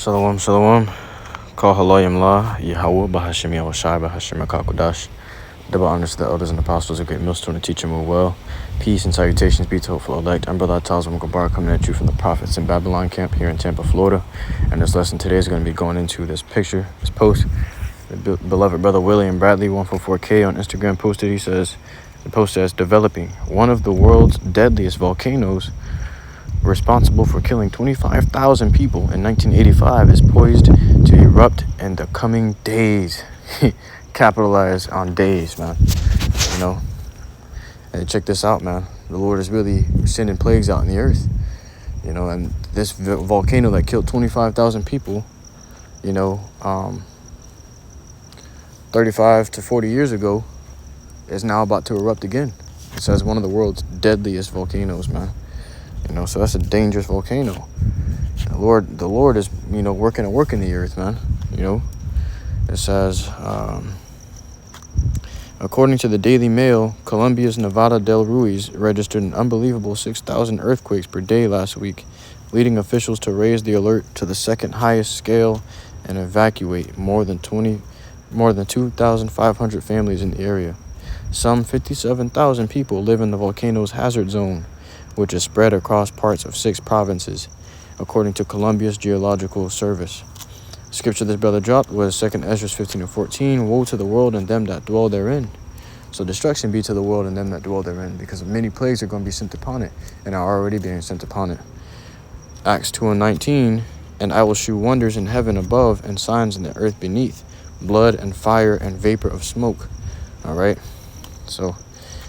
Shalom, shalom. Call HALALYAM La, YAHAWAH, BAHASHAM, YAHAWASHI, BAHASHAM, QADASH. Double honors to the elders and apostles, a great millstone to teach and move well. Peace and salutations be to hopeful elect. I'm Brother Atazam Gabar coming at you from the Prophets in Babylon camp here in Tampa, Florida. And this lesson today is going to be going into this picture, this post. The beloved brother William Bradley 144K on Instagram posted. He says, the post says, developing one of the world's deadliest volcanoes responsible for killing 25,000 people in 1985 is poised to erupt in the coming days. Capitalize on days, man. You know, and check this out, man. The Lord is really sending plagues out in the earth. You know, and this volcano that killed 25,000 people, you know, 35 to 40 years ago, is now about to erupt again. It says one of the world's deadliest volcanoes, man. You know, so that's a dangerous volcano. The Lord is, you know, working the earth, man. You know, it says, according to the Daily Mail, Colombia's Nevada del Ruiz registered an unbelievable 6,000 earthquakes per day last week, leading officials to raise the alert to the second highest scale and evacuate more than 2,500 families in the area. Some 57,000 people live in the volcano's hazard zone, which is spread across parts of 6 provinces, according to Colombia's Geological Service. Scripture this brother dropped was 2 Ezra 15:14, woe to the world and them that dwell therein. So destruction be to the world and them that dwell therein, because many plagues are going to be sent upon it, and are already being sent upon it. Acts 2:19, and I will shew wonders in heaven above and signs in the earth beneath, blood and fire and vapor of smoke. All right, so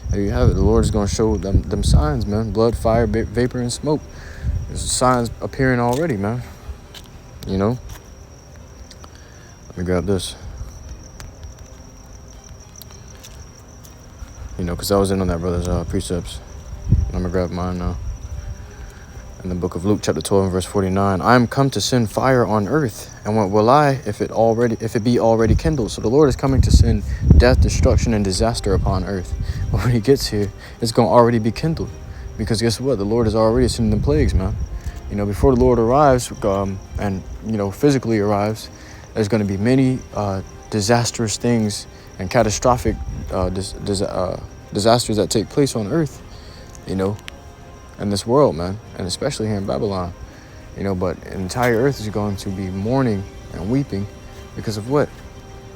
there you have it. The Lord is going to show them signs, man. Blood, fire, vapor, and smoke. There's signs appearing already, man. You know? Let me grab this. You know, because I was in on that brother's precepts. I'm going to grab mine now. In the book of Luke, chapter 12, and verse 49, I am come to send fire on earth, and what will I if it be already kindled? So the Lord is coming to send death, destruction, and disaster upon earth. But when he gets here, it's going to already be kindled, because guess what? The Lord is already sending them plagues, man. You know, before the Lord arrives, and you know, physically arrives, there's going to be many disastrous things and catastrophic disasters that take place on earth. You know, in this world, man, and especially here in Babylon, you know, but the entire earth is going to be mourning and weeping because of what?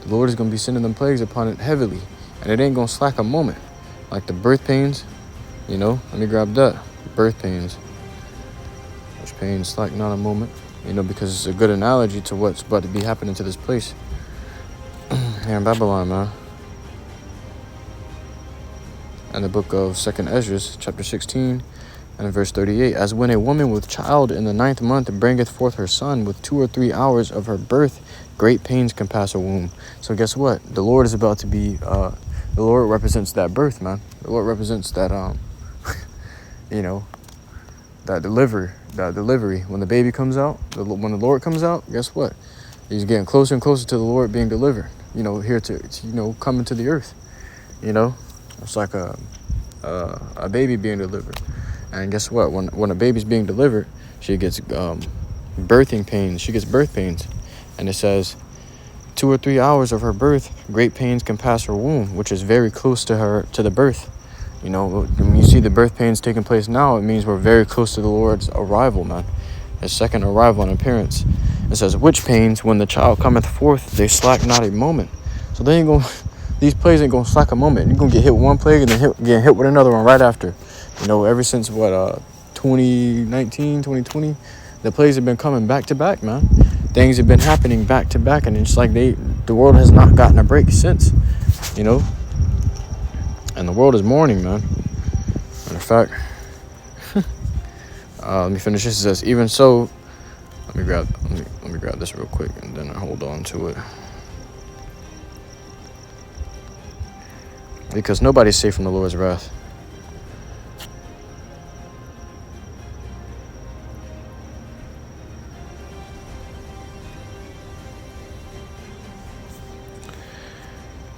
The Lord is going to be sending them plagues upon it heavily, and it ain't going to slack a moment. Like the birth pains, you know, let me grab that. Birth pains, which pains slack not a moment, you know, because it's a good analogy to what's about to be happening to this place here in Babylon, man. In the book of 2 Ezra, chapter 16, and in verse 38, as when a woman with child in the 9th month bringeth forth her son, with 2 or 3 hours of her birth, great pains compass her womb. So guess what? The Lord is about to be, the Lord represents that birth, man. The Lord represents that, you know, that delivery. When the baby comes out, when the Lord comes out, guess what? He's getting closer and closer to the Lord being delivered, you know, here to you know, coming to the earth, you know. It's like a baby being delivered. And guess what? When a baby's being delivered, she gets birthing pains. She gets birth pains. And it says 2 or 3 hours of her birth, great pains compass her womb, which is very close to the birth. You know, when you see the birth pains taking place now, it means we're very close to the Lord's arrival, man. His second arrival and appearance. It says, which pains, when the child cometh forth, they slack not a moment. So they ain't going these plagues ain't gonna slack a moment. You're gonna get hit with one plague and then get hit with another one right after. You know, ever since 2019, 2020, the plagues have been coming back to back, man. Things have been happening back to back, and it's like the world has not gotten a break since, you know. And the world is mourning, man. Matter of fact, let me finish this. It says, even so, let me grab this real quick, and then I hold on to it. Because nobody's safe from the Lord's wrath.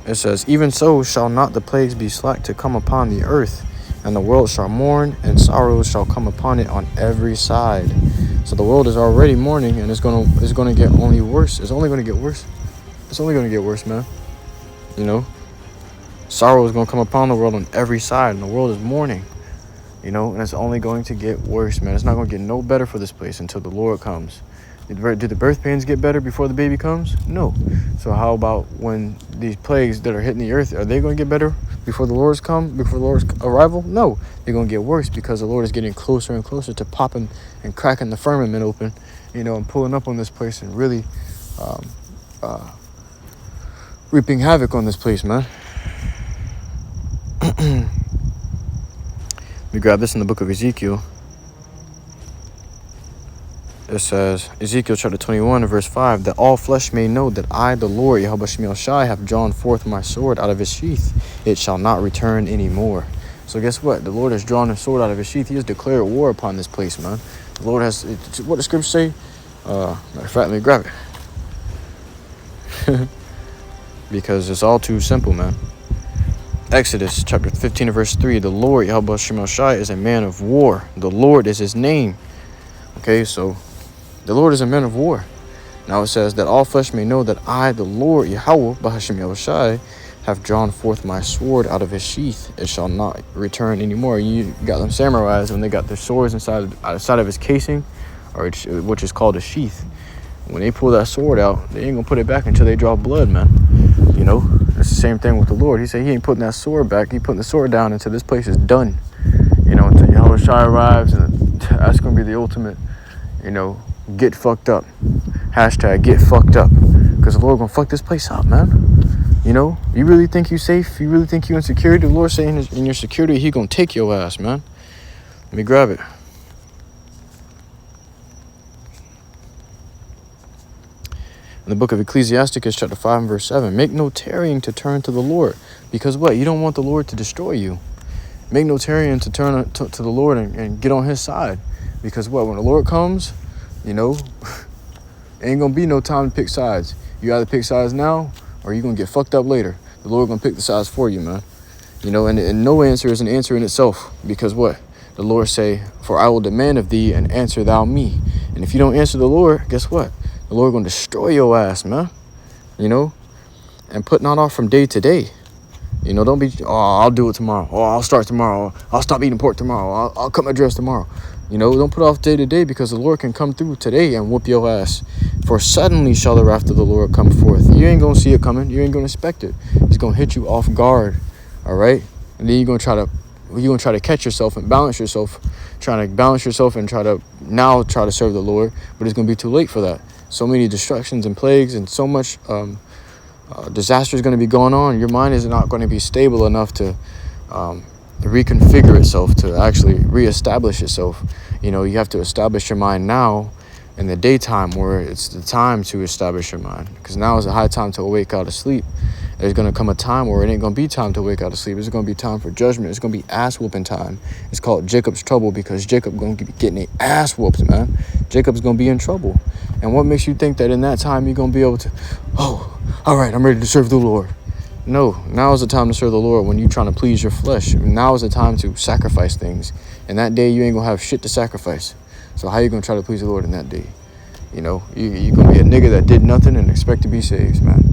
It says, even so shall not the plagues be slack to come upon the earth, and the world shall mourn, and sorrows shall come upon it on every side. So the world is already mourning, and it's gonna get only worse. It's only gonna get worse. It's only gonna get worse, man. You know, sorrow is gonna come upon the world on every side, and the world is mourning. You know, and it's only going to get worse, man. It's not gonna get no better for this place until the Lord comes. Do the birth pains get better before the baby comes? No. So how about when these plagues that are hitting the earth, are they going to get better before the Lord's arrival? No. They're going to get worse because the Lord is getting closer and closer to popping and cracking the firmament open, you know, and pulling up on this place and really reaping havoc on this place, man. We grab this in the book of Ezekiel. It says, Ezekiel chapter 21, verse 5, that all flesh may know that I, the Lord, YAHAWASHI, have drawn forth my sword out of his sheath. It shall not return anymore. So guess what? The Lord has drawn his sword out of his sheath. He has declared war upon this place, man. The Lord has, what the scripture say? Matter of fact, let me grab it. Because it's all too simple, man. Exodus chapter 15, verse 3, the Lord, YAHAWASHI, is a man of war. The Lord is his name. Okay, so the Lord is a man of war. Now it says that all flesh may know that I, the Lord, Yahawah, BAHASHAM YAHAWASHI, have drawn forth my sword out of his sheath. It shall not return anymore. You got them samurais when they got their swords outside of his casing, which is called a sheath. When they pull that sword out, they ain't gonna put it back until they draw blood, man. You know, it's the same thing with the Lord. He said he ain't putting that sword back. He putting the sword down until this place is done. You know, until YAHAWASHI arrives, and that's gonna be the ultimate, you know, get fucked up. Hashtag get fucked up. Because the Lord gonna fuck this place up, man. You know, you really think you safe? You really think you in security? The Lord saying in your security, he gonna take your ass, man. Let me grab it. In the book of Ecclesiasticus chapter 5 and verse 7, make no tarrying to turn to the Lord. Because what? You don't want the Lord to destroy you. Make no tarrying to turn to the Lord and get on his side. Because what? When the Lord comes, you know, ain't gonna be no time to pick sides. You either pick sides now or you're gonna get fucked up later. The Lord gonna pick the sides for you, man. You know, and no answer is an answer in itself. Because what? The Lord say, for I will demand of thee and answer thou me. And if you don't answer the Lord, guess what? The Lord gonna destroy your ass, man. You know, and put not off from day to day. You know, don't be, oh, I'll do it tomorrow. Oh, I'll start tomorrow. I'll stop eating pork tomorrow. I'll cut my dress tomorrow. You know, don't put off day to day, because the Lord can come through today and whoop your ass. For suddenly shall the wrath of the Lord come forth. You ain't going to see it coming. You ain't going to expect it. It's going to hit you off guard. All right. And then you're going to try to catch yourself and balance yourself, trying to balance yourself and try to serve the Lord. But it's going to be too late for that. So many destructions and plagues and so much disaster is going to be going on. Your mind is not going to be stable enough to reconfigure itself, to actually reestablish itself. You know, you have to establish your mind now in the daytime, where it's the time to establish your mind, because now is a high time to awake out of sleep. There's going to come a time where it ain't going to be time to wake out of sleep. It's going to be time for judgment. It's going to be ass whooping time. It's called Jacob's trouble, because Jacob going to be getting a ass whooped, man. Jacob's going to be in trouble. And what makes you think that in that time you're going to be able to, oh, all right, I'm ready to serve the Lord? No, now is the time to serve the Lord when you're trying to please your flesh. Now is the time to sacrifice things. And that day you ain't going to have shit to sacrifice. So how you going to try to please the Lord in that day? You know, you're going to be a nigga that did nothing and expect to be saved, man.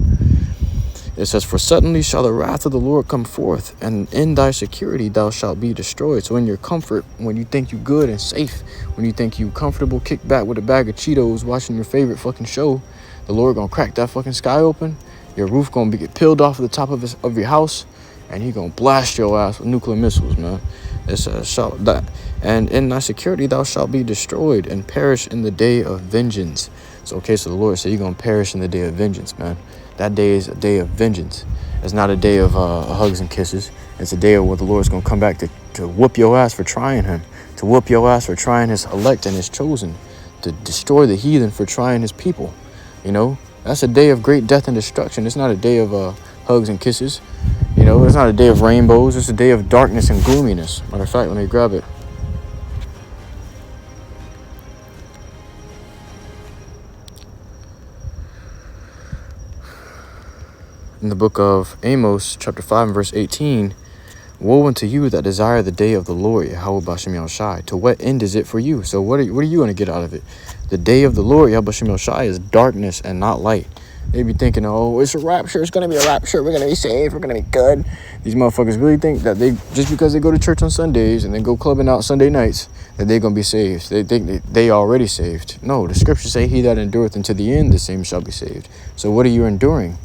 It says, for suddenly shall the wrath of the Lord come forth, and in thy security thou shalt be destroyed. So in your comfort, when you think you good and safe, when you think you comfortable, kick back with a bag of Cheetos, watching your favorite fucking show, the Lord going to crack that fucking sky open. Your roof going to get peeled off of the top of your house, and he going to blast your ass with nuclear missiles, man. It says, and in thy security thou shalt be destroyed and perish in the day of vengeance. So, okay, so the Lord said you're going to perish in the day of vengeance, man. That day is a day of vengeance. It's not a day of hugs and kisses. It's a day of where the Lord's going to come back to whoop your ass for trying him, to whoop your ass for trying his elect and his chosen, to destroy the heathen for trying his people. You know, that's a day of great death and destruction. It's not a day of hugs and kisses. You know, it's not a day of rainbows. It's a day of darkness and gloominess. Matter of fact, let me grab it. In the book of Amos, chapter 5 and verse 18, Woe unto you that desire the day of the Lord, YAHAWASHI. To what end is it for you? So what are you going to get out of it? The day of the Lord, YAHAWASHI, is darkness and not light. They be thinking, oh, it's a rapture. It's going to be a rapture. We're going to be saved. We're going to be good. These motherfuckers really think that they, just because they go to church on Sundays and then go clubbing out Sunday nights, that they're going to be saved. They think they already saved. No, the scriptures say, he that endureth unto the end, the same shall be saved. So what are you enduring?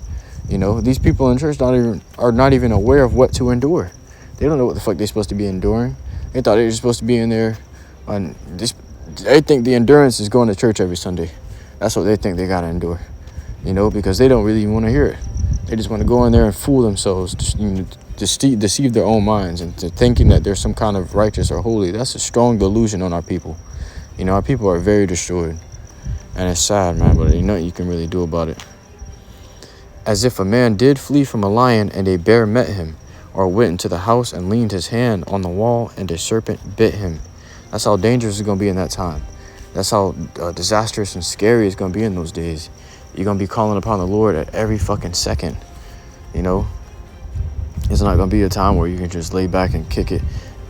You know, these people in church are not even aware of what to endure. They don't know what the fuck they're supposed to be enduring. They thought they were supposed to be in there on this. They think the endurance is going to church every Sunday. That's what they think they got to endure. You know, because they don't really want to hear it. They just want to go in there and fool themselves, deceive their own minds into thinking that they're some kind of righteous or holy. That's a strong delusion on our people. You know, our people are very destroyed. And it's sad, man, but ain't nothing you can really do about it. As if a man did flee from a lion and a bear met him, or went into the house and leaned his hand on the wall and a serpent bit him. That's how dangerous it's going to be in that time. That's how disastrous and scary it's going to be in those days. You're going to be calling upon the Lord at every fucking second. You know, it's not going to be a time where you can just lay back and kick it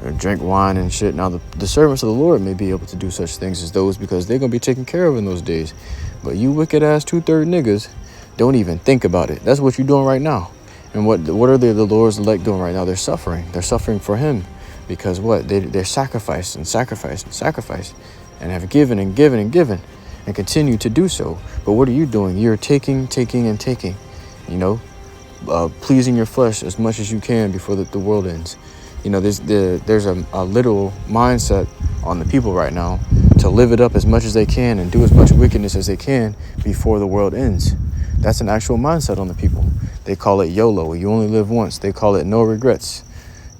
or drink wine and shit. Now, the servants of the Lord may be able to do such things as those because they're going to be taken care of in those days. But you wicked ass 2/3 niggas don't even think about it. That's what you're doing right now. And what are the Lord's elect doing right now? They're suffering. They're suffering for him. Because what? They're sacrificed and sacrificed and sacrificed. And have given and given and given. And continue to do so. But what are you doing? You're taking and taking. You know? Pleasing your flesh as much as you can before the world ends. You know, there's a literal mindset on the people right now to live it up as much as they can and do as much wickedness as they can before the world ends. That's an actual mindset on the people. They call it YOLO. You only live once. They call it no regrets.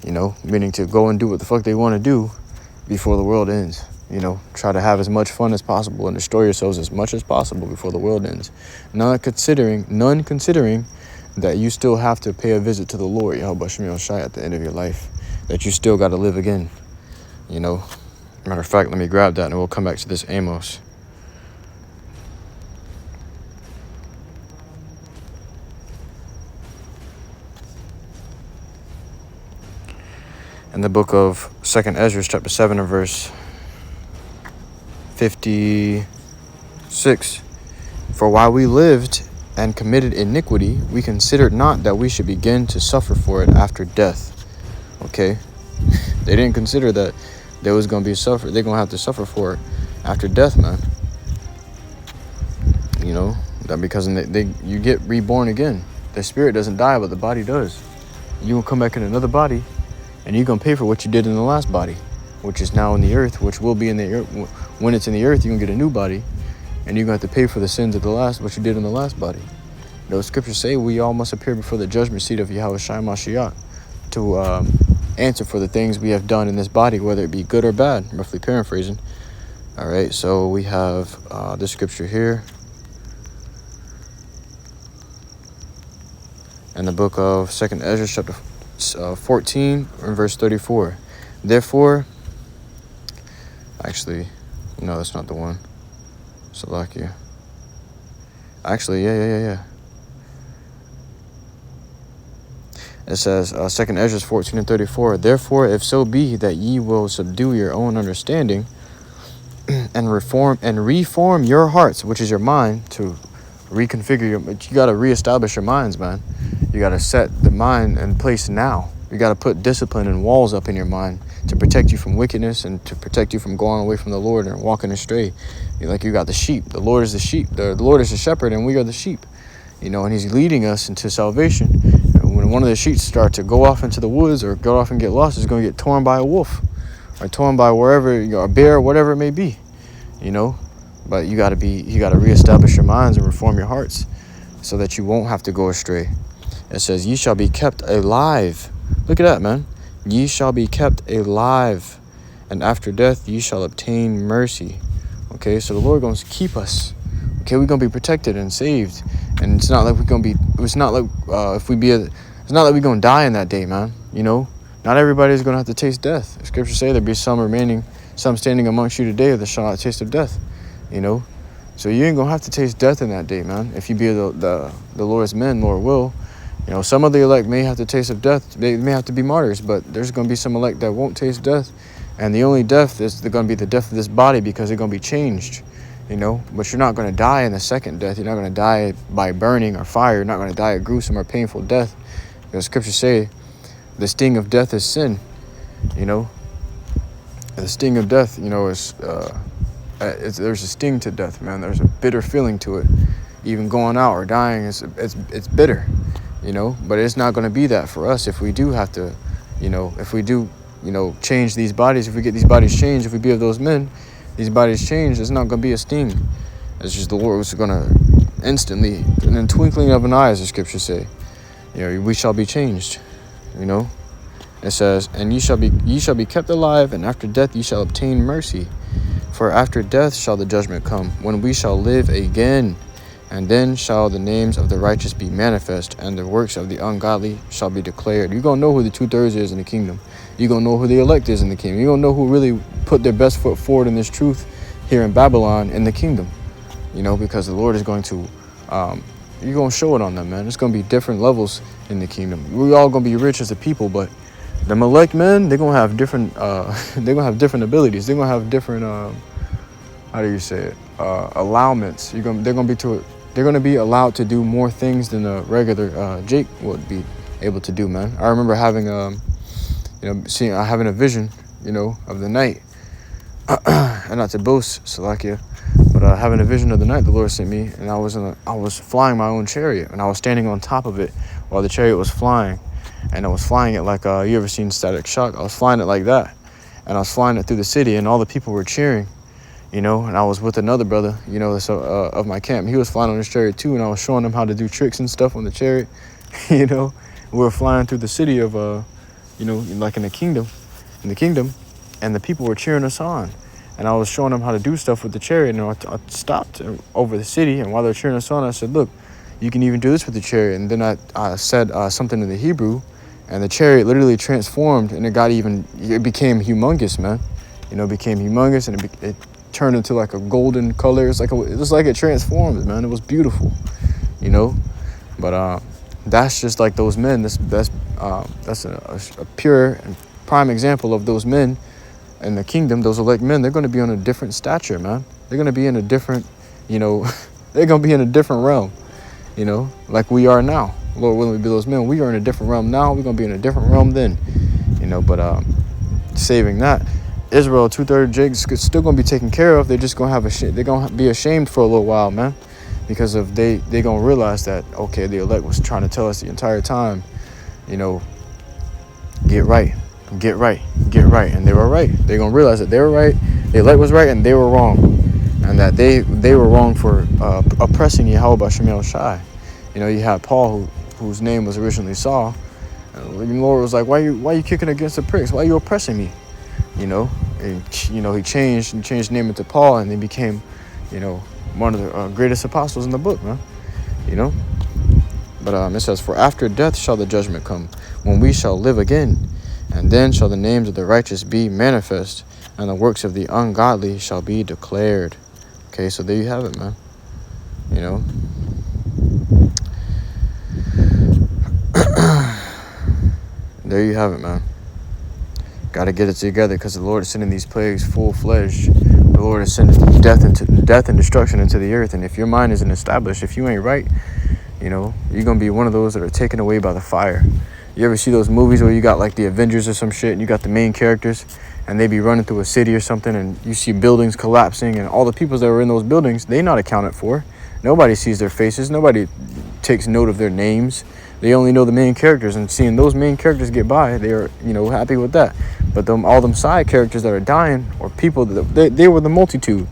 You know, meaning to go and do what the fuck they want to do before the world ends. You know, try to have as much fun as possible and destroy yourselves as much as possible before the world ends. None considering that you still have to pay a visit to the Lord, YAHAWASHI, at the end of your life. That you still got to live again. You know, matter of fact, let me grab that and we'll come back to this Amos. In the book of 2nd Ezra, chapter 7 and verse 56. For while we lived and committed iniquity, we considered not that we should begin to suffer for it after death. Okay? They didn't consider that there was going to be they're going to have to suffer for it after death, man. You know, that because you get reborn again. The spirit doesn't die, but the body does. You will come back in another body. And you're going to pay for what you did in the last body, which is now in the earth, which will be in the earth. When it's in the earth, you're going to get a new body. And you're going to have to pay for the sins of what you did in the last body. Those scriptures say we all must appear before the judgment seat of Yahawashi Mashiach to answer for the things we have done in this body, whether it be good or bad, roughly paraphrasing. All right, so we have this scripture here. In the book of 2nd Ezra, chapter 14 and verse 34. Therefore, actually, no, that's not the one. Salakia. Actually, yeah. It says, 2nd Ezra 14 and 34. Therefore, if so be that ye will subdue your own understanding and reform your hearts, which is your mind, to reconfigure you got to reestablish your minds, man. You got to set the mind in place now. You got to put discipline and walls up in your mind to protect you from wickedness and to protect you from going away from the Lord and walking astray. You got the sheep. The Lord is the sheep. The Lord is the shepherd and we are the sheep. You know, and he's leading us into salvation. And when one of the sheep start to go off into the woods or go off and get lost, it's going to get torn by a wolf or torn by wherever, a bear, whatever it may be, you know. But you got to reestablish your minds and reform your hearts so that you won't have to go astray. It says, ye shall be kept alive. Look at that, man. Ye shall be kept alive, and after death ye shall obtain mercy. Okay, so the Lord going to keep us. Okay, we're going to be protected and saved. And it's not like we're going to be, it's not like it's not like we're going to die in that day, man. You know, not everybody's going to have to taste death. The scriptures say there be some standing amongst you today that shall not taste of death. You know, so you ain't going to have to taste death in that day, man. If you be the Lord's men, Lord will. You know, some of the elect may have to taste of death. They may have to be martyrs, but there's going to be some elect that won't taste death. And the only death is going to be the death of this body, because they're going to be changed, you know. But you're not going to die in the second death. You're not going to die by burning or fire. You're not going to die a gruesome or painful death. Because scriptures say the sting of death is sin, you know. The sting of death, you know, is there's a sting to death, man. There's a bitter feeling to it. Even going out or dying, it's bitter, you know. But it's not going to be that for us if we do have to, you know, if we do, you know, change these bodies. If we get these bodies changed, if we be of those men, these bodies changed, it's not going to be a sting. It's just the Lord was going to instantly, in the twinkling of an eye, as the scriptures say, you know, we shall be changed, you know. It says, and ye shall be kept alive, and after death ye shall obtain mercy. For after death shall the judgment come, when we shall live again. And then shall the names of the righteous be manifest, and the works of the ungodly shall be declared. You're going to know who the 2/3 is in the kingdom. You're going to know who the elect is in the kingdom. You're going to know who really put their best foot forward in this truth here in Babylon in the kingdom. You know, because the Lord is going to, you're going to show it on them, man. It's going to be different levels in the kingdom. We're all going to be rich as a people, but the elect men, they're going to have different, they're going to have different abilities. They're going to have different, how do you say it, allowments. They're going to be allowed to do more things than a regular Jake would be able to do, man. I remember having, you know, having a vision, you know, of the night, and not to boast, Salakia, but having a vision of the night the Lord sent me, and I was flying my own chariot, and I was standing on top of it while the chariot was flying, and I was flying it like, you ever seen Static Shock? I was flying it like that, and I was flying it through the city, and all the people were cheering, you know, and I was with another brother, you know, of my camp. He was flying on his chariot too, and I was showing him how to do tricks and stuff on the chariot, you know. We were flying through the city of, you know, like in the kingdom, and the people were cheering us on. And I was showing them how to do stuff with the chariot, and I stopped over the city, and while they were cheering us on, I said, look, you can even do this with the chariot. And then I said something in the Hebrew, and the chariot literally transformed, and it became humongous, man. You know, it became humongous, and it turned into like a golden color. It was like it transformed, man. It was beautiful, you know. But that's just like those men. That's a pure and prime example of those men in the kingdom. Those elect men, they're going to be on a different stature, man. They're going to be in a different, you know, they're going to be in a different realm, you know, like we are now. Lord willing, we be those men. We are in a different realm now. We're going to be in a different realm then, you know. But saving that, Israel, 2/3 Jake's still going to be taken care of. They're just going to have they're going to be ashamed for a little while, man, because of they're going to realize that, okay, the elect was trying to tell us the entire time, you know, get right. And they were right. They're going to realize that they were right, the elect was right, and they were wrong. And that they were wrong for oppressing YAHAWASHI. You know, you had Paul, whose name was originally Saul. And the Lord was like, why you kicking against the pricks? Why are you oppressing me? You know, and, you know, he changed the name into Paul, and he became, you know, one of the greatest apostles in the book, man. You know? But it says, for after death shall the judgment come, when we shall live again. And then shall the names of the righteous be manifest, and the works of the ungodly shall be declared. Okay, so there you have it, man. You know. There you have it, man. Got to get it together, because the Lord is sending these plagues full-fledged. The Lord is sending death and destruction into the earth. And if your mind isn't established, if you ain't right, you know, you're going to be one of those that are taken away by the fire. You ever see those movies where you got like the Avengers or some shit, and you got the main characters, and they be running through a city or something, and you see buildings collapsing, and all the people that were in those buildings, they not accounted for. Nobody sees their faces. Nobody takes note of their names. They only know the main characters, and seeing those main characters get by, they are, you know, happy with that. But all them side characters that are dying, or people that they were the multitude,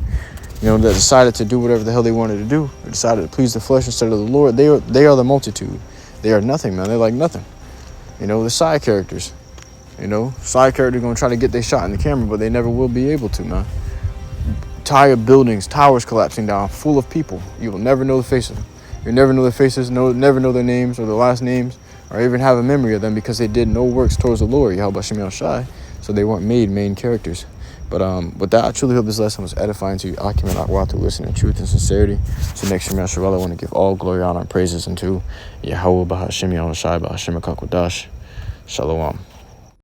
you know, that decided to do whatever the hell they wanted to do, or decided to please the flesh instead of the Lord. They are the multitude. They are nothing, man. They're like nothing. You know, the side characters. You know, side characters going to try to get their shot in the camera, but they never will be able to, man. Entire buildings, towers collapsing down, full of people. You will never know the face of them. You'll never know their faces, never know their names or their last names, or even have a memory of them, because they did no works towards the Lord, YAHAWASHI. So they weren't made main characters. With that, I truly hope this lesson was edifying to you. Akim and YAHAWAH through listening in truth and sincerity. So next year, I want to give all glory, honor, and praises unto YAHAWAH, BAHASHAM, YAHAWASHI, BAHASHAM, QADASH. Shalom.